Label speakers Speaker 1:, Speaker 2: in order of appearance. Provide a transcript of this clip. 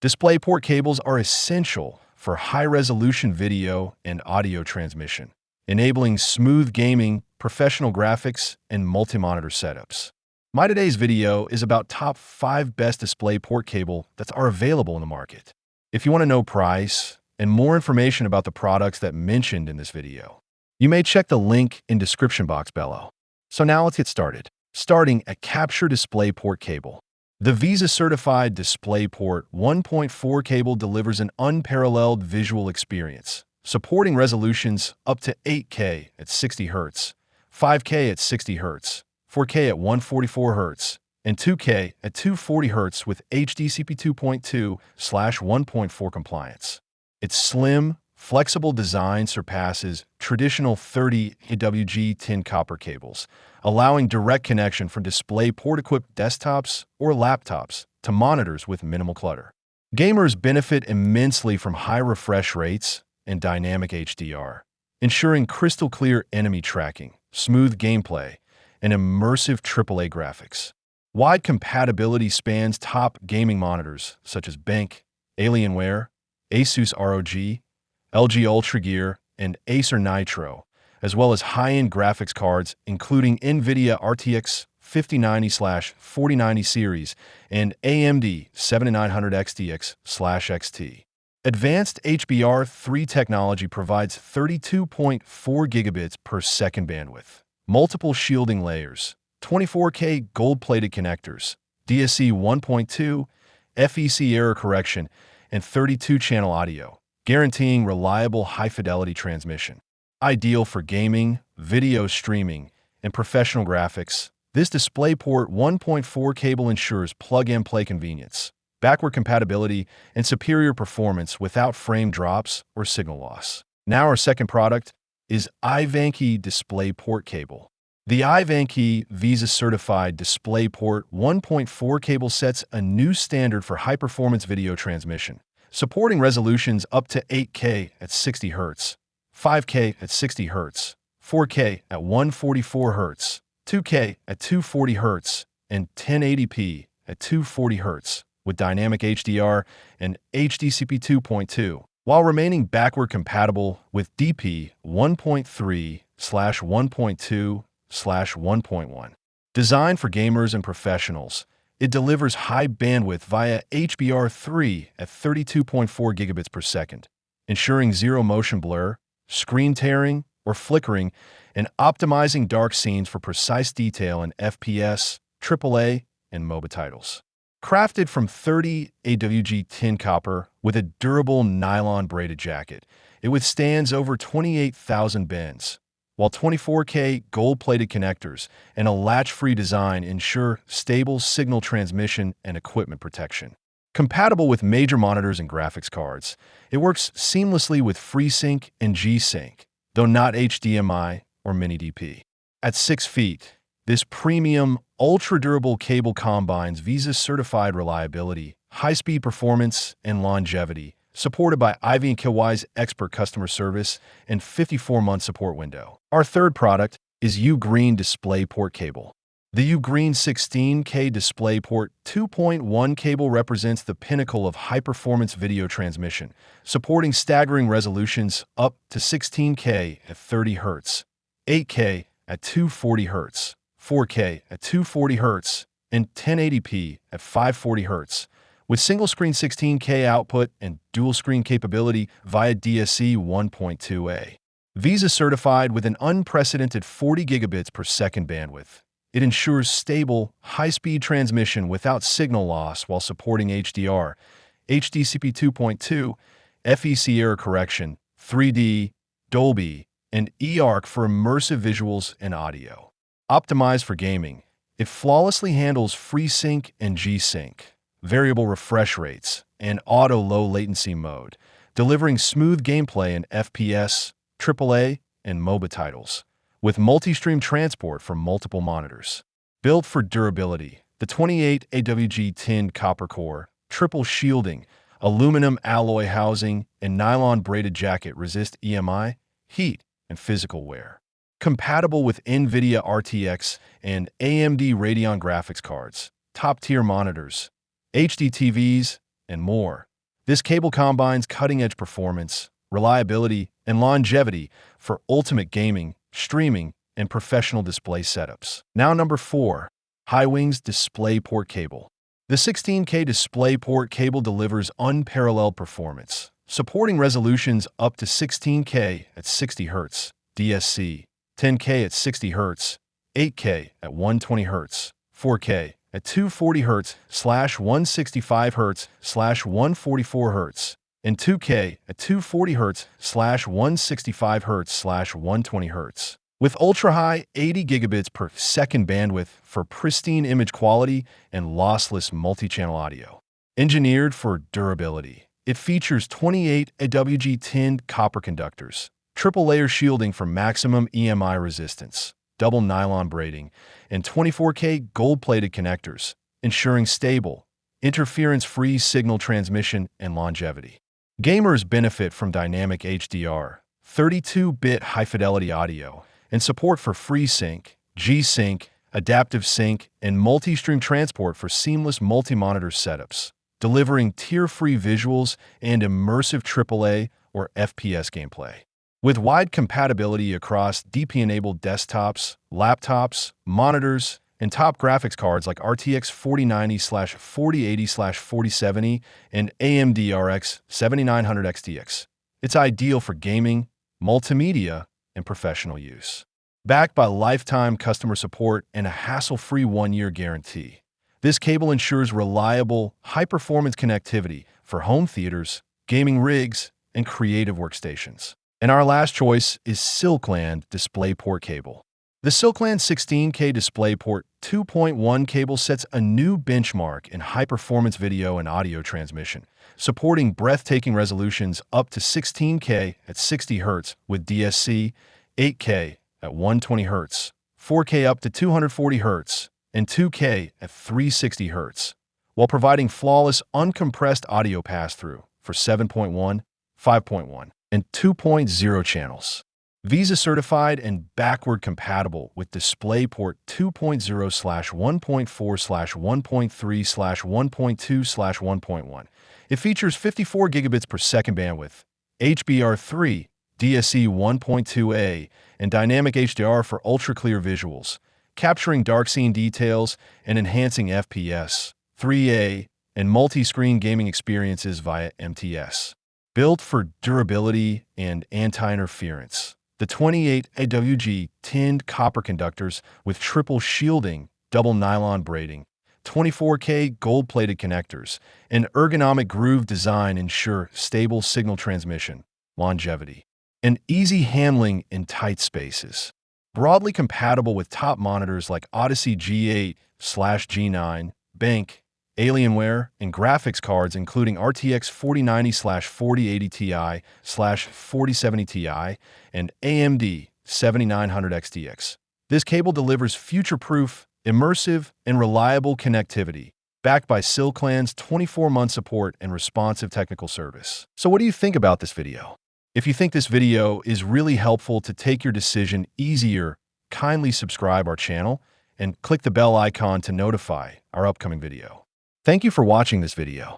Speaker 1: DisplayPort cables are essential for high-resolution video and audio transmission, enabling smooth gaming, professional graphics, and multi-monitor setups. My today's video is about top 5 best DisplayPort cable that are available in the market. If you want to know price and more information about the products that mentioned in this video, you may check the link in description box below. So now let's get started. Starting at Capture DisplayPort cable. The Visa-certified DisplayPort 1.4 cable delivers an unparalleled visual experience, supporting resolutions up to 8K at 60 Hz, 5K at 60 Hz, 4K at 144 Hz, and 2K at 240 Hz with HDCP 2.2/1.4 compliance. Its slim, flexible design surpasses traditional 30 AWG tin copper cables, allowing direct connection from DisplayPort-equipped desktops or laptops to monitors with minimal clutter. Gamers benefit immensely from high refresh rates and dynamic HDR, ensuring crystal-clear enemy tracking, smooth gameplay, and immersive AAA graphics. Wide compatibility spans top gaming monitors such as Bank, Alienware, Asus ROG, LG Ultra Gear, and Acer Nitro, as well as high-end graphics cards including NVIDIA RTX 5090/4090 series and AMD 7900 XTX/XT. Advanced HBR3 technology provides 32.4 gigabits per second bandwidth, multiple shielding layers, 24K gold-plated connectors, DSC 1.2, FEC error correction, and 32-channel audio, guaranteeing reliable high-fidelity transmission. Ideal for gaming, video streaming, and professional graphics, this DisplayPort 1.4 cable ensures plug-and-play convenience, backward compatibility, and superior performance without frame drops or signal loss. Now our second product is Ivanki DisplayPort cable. The Ivanki Visa-certified DisplayPort 1.4 cable sets a new standard for high-performance video transmission, supporting resolutions up to 8K at 60 Hz, 5K at 60 Hz, 4K at 144 Hz, 2K at 240 Hz, and 1080p at 240 Hz with dynamic HDR and HDCP 2.2, while remaining backward compatible with DP 1.3/1.2/1.1. Designed for gamers and professionals, it delivers high bandwidth via HBR3 at 32.4 gigabits per second, ensuring zero motion blur, screen tearing, or flickering, and optimizing dark scenes for precise detail in FPS, AAA, and MOBA titles. Crafted from 30 AWG tin copper with a durable nylon braided jacket, it withstands over 28,000 bends, while 24K gold-plated connectors and a latch-free design ensure stable signal transmission and equipment protection. Compatible with major monitors and graphics cards, it works seamlessly with FreeSync and G-Sync, though not HDMI or Mini-DP. At 6 feet, this premium, ultra-durable cable combines Visa-certified reliability, high-speed performance, and longevity, supported by Ivanki's expert customer service and 54-month support window. Our third product is Ugreen DisplayPort cable. The Ugreen 16K DisplayPort 2.1 cable represents the pinnacle of high-performance video transmission, supporting staggering resolutions up to 16K at 30 Hz, 8K at 240 Hz, 4K at 240 Hz, and 1080p at 540 Hz, with single-screen 16K output and dual-screen capability via DSC 1.2a. Visa-certified with an unprecedented 40 gigabits per second bandwidth, it ensures stable, high-speed transmission without signal loss while supporting HDR, HDCP 2.2, FEC error correction, 3D, Dolby, and eARC for immersive visuals and audio. Optimized for gaming, it flawlessly handles FreeSync and G-Sync, variable refresh rates, and auto low latency mode, delivering smooth gameplay in FPS, AAA, and MOBA titles, with multi-stream transport from multiple monitors. Built for durability, the 28 AWG tin copper core, triple shielding, aluminum alloy housing, and nylon braided jacket resist EMI, heat, and physical wear. Compatible with NVIDIA RTX and AMD Radeon graphics cards, top-tier monitors, HD TVs, and more, This cable combines cutting-edge performance, reliability, and longevity for ultimate gaming, streaming, and professional display setups. Now number 4. Highwings DisplayPort Cable. The 16K DisplayPort cable delivers unparalleled performance, supporting resolutions up to 16K at 60 Hz, DSC, 10K at 60 Hz, 8K at 120 Hz, 4K at 240 Hz/165 Hz/144 Hz, and 2K at 240 Hz/165 Hz/120 Hz. With ultra-high 80 gigabits per second bandwidth for pristine image quality and lossless multi-channel audio. Engineered for durability, it features 28 AWG-tinned copper conductors, triple-layer shielding for maximum EMI resistance, double nylon braiding, and 24K gold-plated connectors, ensuring stable, interference-free signal transmission and longevity. Gamers benefit from dynamic HDR, 32-bit high-fidelity audio, and support for FreeSync, G-Sync, Adaptive Sync, and multi-stream transport for seamless multi-monitor setups, delivering tier-free visuals and immersive AAA or FPS gameplay. With wide compatibility across DP-enabled desktops, laptops, monitors, and top graphics cards like RTX 4090/4080/4070 and AMD RX 7900 XTX, it's ideal for gaming, multimedia, and professional use. Backed by lifetime customer support and a hassle-free 1-year guarantee, this cable ensures reliable, high-performance connectivity for home theaters, gaming rigs, and creative workstations. And our last choice is Silkland DisplayPort Cable. The Silkland 16K DisplayPort 2.1 cable sets a new benchmark in high-performance video and audio transmission, supporting breathtaking resolutions up to 16K at 60 Hz with DSC, 8K at 120 Hz, 4K up to 240 Hz, and 2K at 360 Hz, while providing flawless uncompressed audio pass-through for 7.1, 5.1, and 2.0 channels. Visa certified and backward compatible with DisplayPort 2.0/1.4/1.3/1.2/1.1. It features 54 gigabits per second bandwidth, HBR3, DSC 1.2a, and dynamic HDR for ultra-clear visuals, capturing dark scene details and enhancing FPS, 3A, and multi-screen gaming experiences via MTS. Built for durability and anti-interference, the 28 AWG tinned copper conductors with triple shielding, double nylon braiding, 24K gold-plated connectors, and ergonomic groove design ensure stable signal transmission, longevity, and easy handling in tight spaces. Broadly compatible with top monitors like Odyssey G8/G9, Bank, Alienware, and graphics cards including RTX 4090/4080 Ti/4070 Ti and AMD 7900 XTX. This cable delivers future-proof, immersive, and reliable connectivity, backed by Silkland's 24-month support and responsive technical service. So what do you think about this video? If you think this video is really helpful to take your decision easier, kindly subscribe our channel and click the bell icon to notify our upcoming video. Thank you for watching this video.